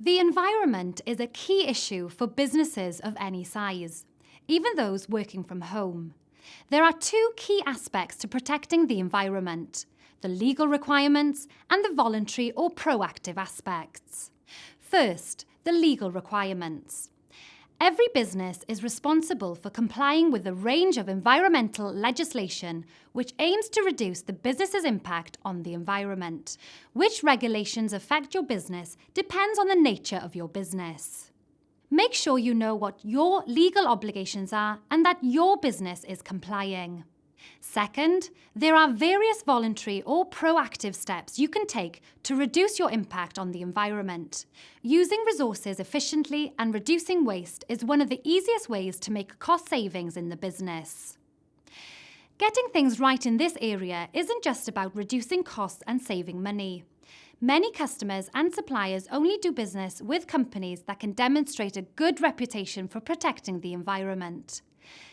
The environment is a key issue for businesses of any size, even those working from home. There are two key aspects to protecting the environment: the legal requirements and the voluntary or proactive aspects. First, the legal requirements. Every business is responsible for complying with a range of environmental legislation which aims to reduce the business's impact on the environment. Which regulations affect your business depends on the nature of your business. Make sure you know what your legal obligations are and that your business is complying. Second, there are various voluntary or proactive steps you can take to reduce your impact on the environment. Using resources efficiently and reducing waste is one of the easiest ways to make cost savings in the business. Getting things right in this area isn't just about reducing costs and saving money. Many customers and suppliers only do business with companies that can demonstrate a good reputation for protecting the environment.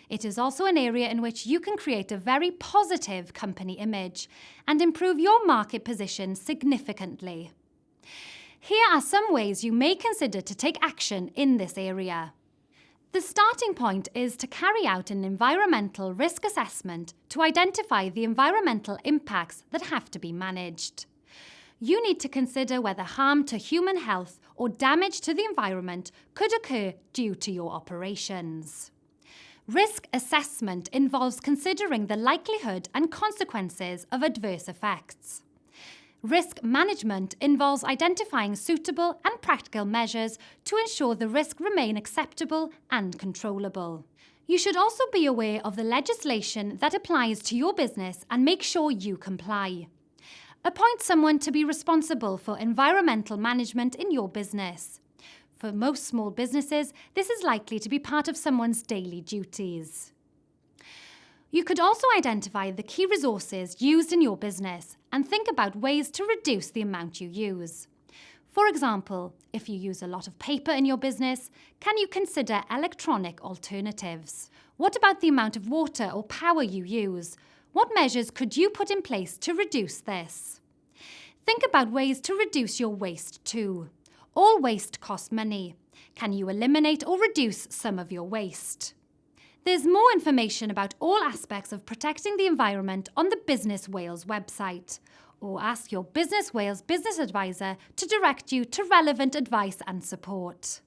It is also an area in which you can create a very positive company image and improve your market position significantly. Here are some ways you may consider to take action in this area. The starting point is to carry out an environmental risk assessment to identify the environmental impacts that have to be managed. You need to consider whether harm to human health or damage to the environment could occur due to your operations. Risk assessment involves considering the likelihood and consequences of adverse effects. Risk management involves identifying suitable and practical measures to ensure the risks remain acceptable and controllable. You should also be aware of the legislation that applies to your business and make sure you comply. Appoint someone to be responsible for environmental management in your business. For most small businesses, this is likely to be part of someone's daily duties. You could also identify the key resources used in your business and think about ways to reduce the amount you use. For example, if you use a lot of paper in your business, can you consider electronic alternatives? What about the amount of water or power you use? What measures could you put in place to reduce this? Think about ways to reduce your waste too. All waste costs money. Can you eliminate or reduce some of your waste? There's more information about all aspects of protecting the environment on the Business Wales website, or ask your Business Wales business advisor to direct you to relevant advice and support.